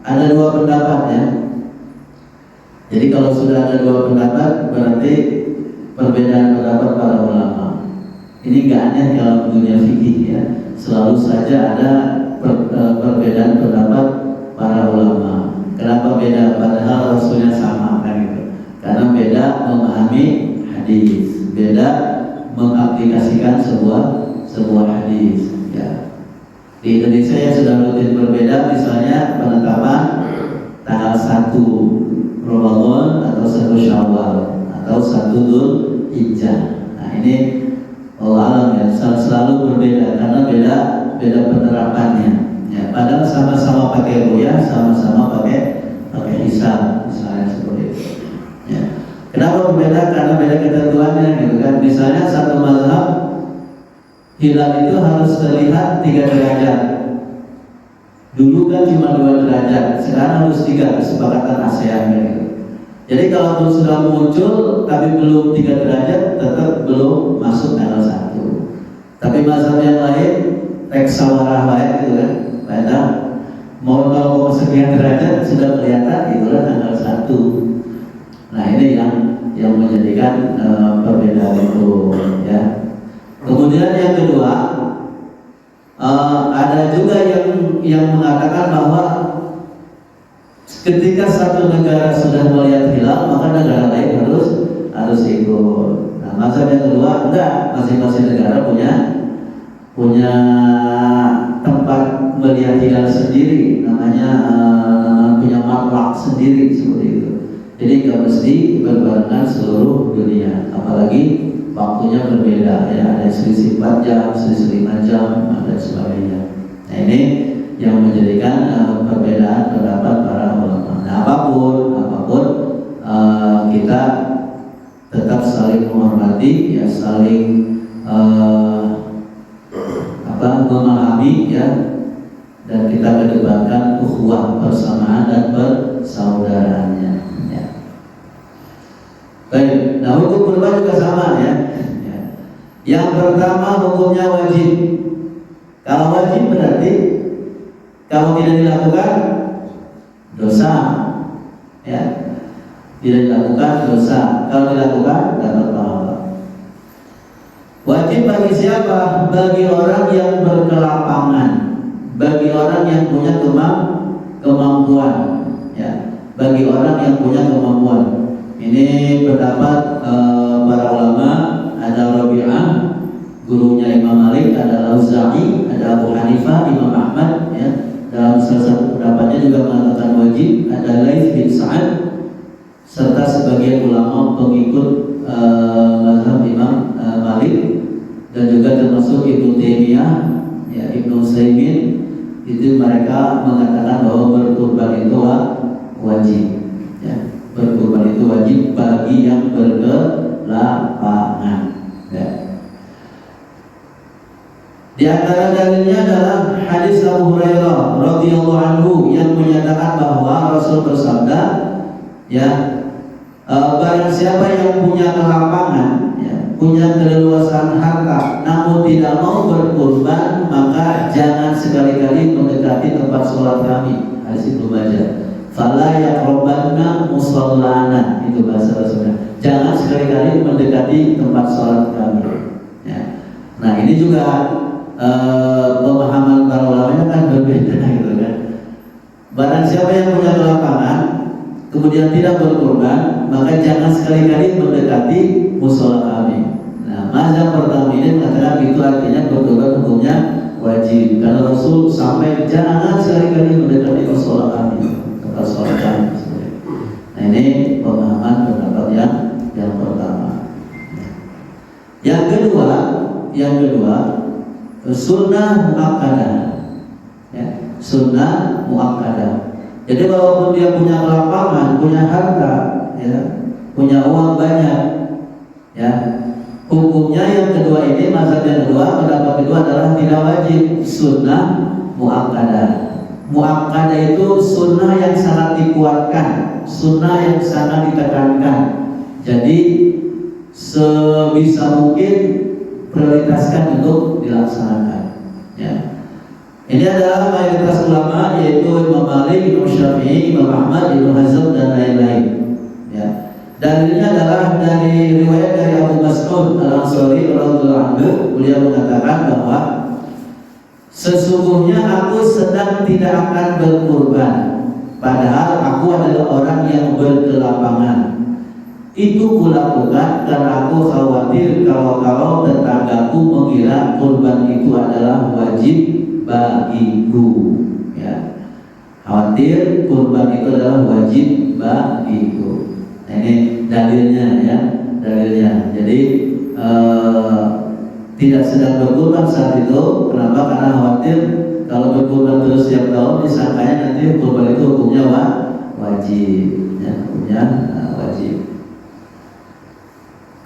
ada dua pendapat ya. Jadi kalau sudah ada dua pendapat berarti perbedaan pendapat para ulama. Ini gak aneh dalam dunia fikih ya. Selalu saja ada perbedaan pendapat para ulama. Kenapa beda? Padahal rasulnya sama kan gitu. Karena beda memahami hadis, beda mengaplikasikan sebuah hadis ya. Di Indonesia ya sudah rutin berbeda, misalnya penetapan tanggal 1 Ramadan atau 1 Syawal atau 1 Dzulhijjah. Nah ini Allah alam ya, selalu berbeda karena beda penerapannya ya. Padahal sama-sama pakai ru'yah, sama-sama pakai hisab misalnya seperti itu ya. Kenapa berbeda? Karena beda ketentuannya gitu kan. Misalnya satu mazhab hilal itu harus terlihat 3 derajat. Dulu kan cuma 2 derajat, sekarang harus 3, kesepakatan ASEAN gitu. Jadi kalau sudah muncul tapi belum 3 derajat, tetap belum masuk tanggal 1. Tapi mazhab yang lain reksawarah lain gitu kan, pada mau 0, sekian derajat sudah kelihatan itulah tanggal 1. Nah ini yang menjadikan perbedaan itu ya. Kemudian yang kedua, ada juga yang mengatakan bahwa ketika satu negara sudah melihat hilal, maka negara lain harus ikut. Nah, mazhab yang kedua enggak, masing-masing negara punya tempat melihat hilal sendiri, namanya punya matlak sendiri seperti itu. Jadi nggak mesti berbarengan seluruh dunia, apalagi waktunya berbeda ya, ada selisih 4 jam, selisih 5 jam, dan sebagainya. Nah ini yang menjadikan perbedaan pendapat para ulama. Nah apapun kita tetap saling menghormati ya, saling memahami ya, dan kita kedepankan ukhuwah, persamaan dan persaudaraannya ya. Baik, nah hukum kurban juga sama ya. Yang pertama hukumnya wajib. Kalau wajib berarti kalau tidak dilakukan dosa ya, tidak dilakukan dosa. Kalau dilakukan dapat pahala. Wajib bagi siapa? Bagi orang yang berkelapangan, bagi orang yang punya kemampuan ya, bagi orang yang punya kemampuan. Ini pendapat para ulama. Ada Rabi'ah, gurunya Imam Malik, ada Auza'i, ada Abu Hanifah, Imam Ahmad ya. Dalam salah satu pendapatnya juga mengatakan wajib. Ada Laits bin Sa'ad serta sebagian ulama pengikut mazhab Imam Malik, dan juga termasuk Ibnu Taimiyah ya, Ibnu Utsaimin, itu mereka mengatakan bahwa berkurban itu wajib ya. Berkurban itu wajib bagi yang berkelapangan ya. Di antara dalilnya adalah hadis Abu Hurairah radhiyallahu anhu yang menyatakan bahwa Rasul bersabda ya, barang siapa yang punya kelapangan ya, punya keleluasaan harta namun tidak mau berkurban, maka jangan sekali-kali mendekati tempat sholat kami. Hadis Ibnu Majah. Fala yaqrabanna musallana, itu bahasa Rasulnya. Jangan sekali-kali mendekati tempat sholat kami ya. Nah ini juga pemahaman para ulama kan berbeda gitu kan. Barang siapa yang punya kelapangan kemudian tidak berkurban, maka jangan sekali-kali mendekati musola kami. Nah mazhab pertama ini mengatakan itu artinya berkurban hukumnya wajib, karena Rasul sampai jangan sekali-kali mendekati musola kami, tempat sholat kami. Nah ini pemahaman pendapat yang pertama. Yang kedua sunnah muakkadah ya, sunnah muakkadah. Jadi walaupun dia punya kelapangan, punya harta ya, punya uang banyak ya, hukumnya yang kedua ini, mazhab yang kedua, pendapat kedua adalah tidak wajib, sunnah muakkadah. Muakkadah itu sunnah yang sangat dikuatkan, sunnah yang sangat ditekankan. Jadi sebisa mungkin prioritaskan untuk dilaksanakan ya. Ini adalah mayoritas ulama, yaitu Imam Malik, Imam Syafi'i, Syafi'i, Imam Ahmad, Ibnu Hazm dan lain-lain. Ya. Dalilnya adalah dari riwayat dari Abu Mas'ud Al-Ansari radhiyallahu anhu, beliau mengatakan bahwa sesungguhnya aku sedang tidak akan berkurban, padahal aku adalah orang yang berkelapangan. Itu kulakukan karena aku khawatir kalau tetanggaku mengira kurban itu adalah wajib bagiku. Ya. Khawatir kurban itu adalah wajib bagiku. Nah, ini dalilnya ya, dalilnya. Jadi tidak sedang berkurban saat itu. Kenapa? Karena khawatir kalau berkurban terus setiap tahun disangkanya nanti kurban itu hukumnya wajib, ya, hukumnya wajib.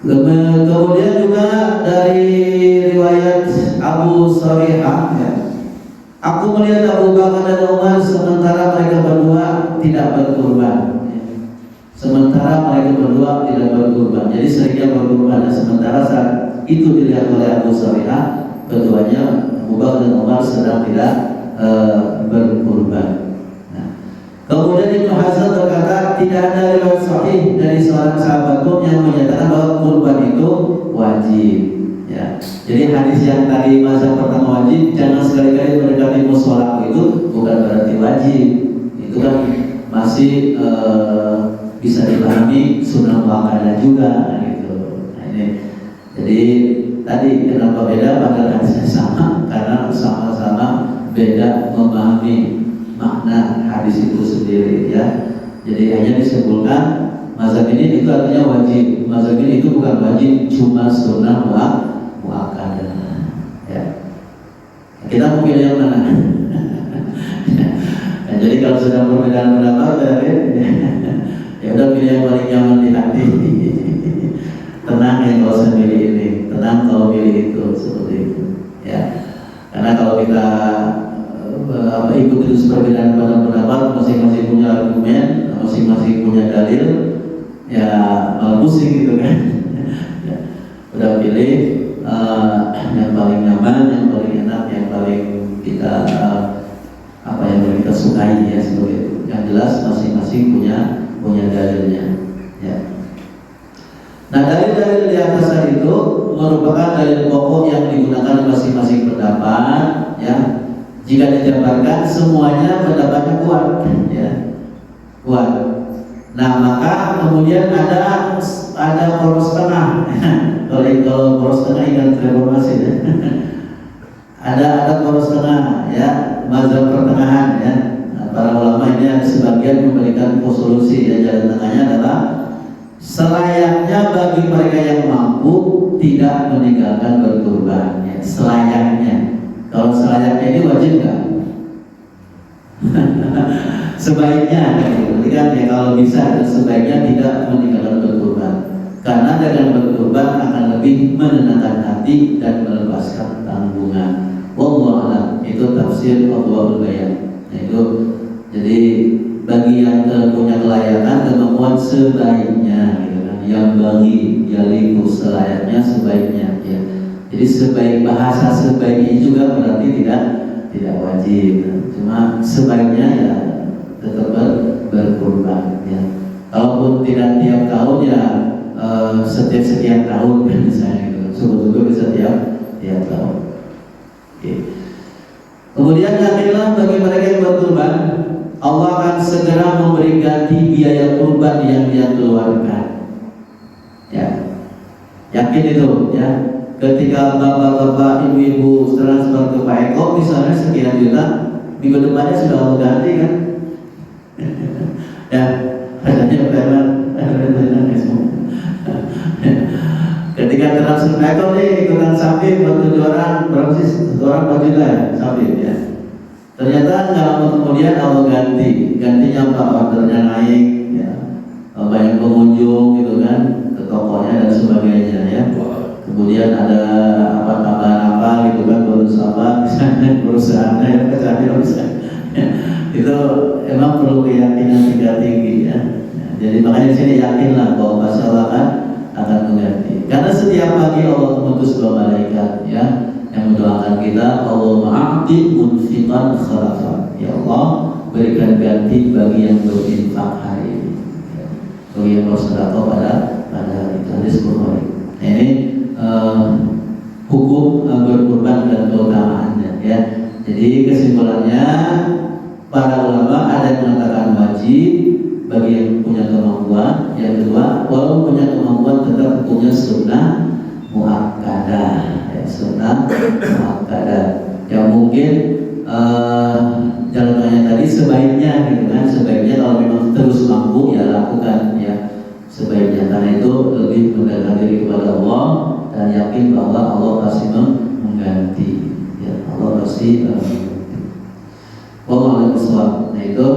Kemudian juga dari riwayat Abu Sarihah, ya, aku melihat Abu Bakar dan Umar sementara mereka berdua tidak berkurban. Sementara mereka berdua tidak berkurban. Jadi seringnya berkurban. Sementara saat itu dilihat oleh Abu Sarihah, keduanya Abu Bakar dan Umar sedang tidak berkurban. Kemudian Ibnu Hazm berkata tidak ada riwayat sahih dari seorang sahabat pun yang menyatakan bahwa kurban itu wajib. Ya. Jadi hadis yang tadi masa pertama wajib, jangan sekali-kali mendekati mushola itu bukan berarti wajib. Itu kan masih bisa dipahami sunnah muakkadah juga gitu. Nah, ini. Jadi tadi kenapa beda padahal hadisnya sama, karena sama-sama beda memahami makna hadis itu sendiri ya. Jadi hanya disimpulkan mazhab ini itu artinya wajib, mazhab ini itu bukan wajib, cuma sunnah muakkadah ya. Kita mau pilih yang mana? Nah, jadi kalau sudah perbedaan pendapat ya udah pilih yang paling nyaman di hati. Tenang ya kalau saya pilih ini, tenang kalau pilih itu, seperti itu ya. Karena kalau kita ikut terus perbedaan pendapat, masing-masing punya argumen, masing-masing punya dalil, ya malah pusing gitu kan. Ya, udah pilih yang paling nyaman, yang paling enak, yang paling kita yang kita sukai ya, seperti itu. Yang jelas masing-masing punya dalilnya. Ya. Nah, dalil-dalil di atas itu merupakan dalil pokok yang digunakan masing-masing pendapat ya. Jika dijabarkan semuanya pendapatnya kuat ya, kuat. Nah, maka kemudian ada poros tengah. Kalau poros tengah ingat reformasi ya. ada poros tengah ya, mazhab pertengahan ya. Nah, para ulama ini ada sebagian memberikan solusi ya, jalan tengahnya adalah selayaknya bagi mereka yang mampu tidak meninggalkan berkurban ya, selayaknya. Kalau selayaknya ini wajib nggak? Sebaiknya gitu. Kan ya, kalau bisa sebaiknya tidak meninggalkan berkurban, karena dengan berkurban akan lebih menenangkan hati dan melepaskan tanggungan. Wallahu a'lam. Itu tafsir Adwaul Bayan. Nah, itu jadi bagi yang punya kelayakan kemampuan sebaiknya gitu kan, yang bagi yaliku selayaknya sebaiknya ya. Jadi sebaik bahasa sebaiknya juga berarti tidak wajib, cuma sebaiknya ya tetap berkurban ya. Kalaupun tidak tiap tahun ya setiap sekian tahun kan misalnya gitu. Syukur-syukur bisa tiap tahun. Oke. Kemudian yakinlah bagi mereka yang berkurban, Allah akan segera memberi ganti biaya kurban yang dia keluarkan. Ya, yakin itu ya. Ketika bapak-bapak, ibu-ibu transfer ke Pak Eko misalnya sekian juta, minggu depannya sudah mau ganti kan? Ya, adanya memang ketika transfer Pak Eko nih ikutan sapi buat 7 orang, berapa sih? 1 orang 4 juta ya sapi ya. Ternyata nggak lama kemudian Allah gantinya apa, ordernya naik ya, banyak pengunjung gitu kan ke tokonya dan sebagainya ya. Kemudian ada tambahan apa gitu kan, bonus apa misalnya perusahaannya yang kecil bisa ya, itu emang perlu keyakinan tinggi ya. Jadi makanya di sini yakinlah bahwa pasti Allah akan mengganti, karena setiap pagi Allah mengutus 2 malaikat ya yang mendoakan kita, Allahumma a'ti munfiqan khalafa, ya Allah berikan ganti bagi yang berinfak hari ini, ya. Bagi yang bersedekah pada hari itu. Hadis Bukhari. Nah, ini hukum berkurban dan keutamaannya, ya. Jadi kesimpulannya, para ulama ada yang mengatakan wajib bagi yang punya kemampuan. Yang kedua, walaupun punya kemampuan tetap hukumnya sunnah muakkadah, ya, sunnah muakkadah. Yang mungkin jalannya tadi sebaiknya gitu kan, sebaiknya kalau memang terus mampu ya lakukan, ya, sebaiknya, karena itu lebih mendekatkan diri kepada Allah dan yakin bahwa Allah pasti mengganti, ya, Allah pasti mengganti. Wallahu a'lam bishawab. Nah, itu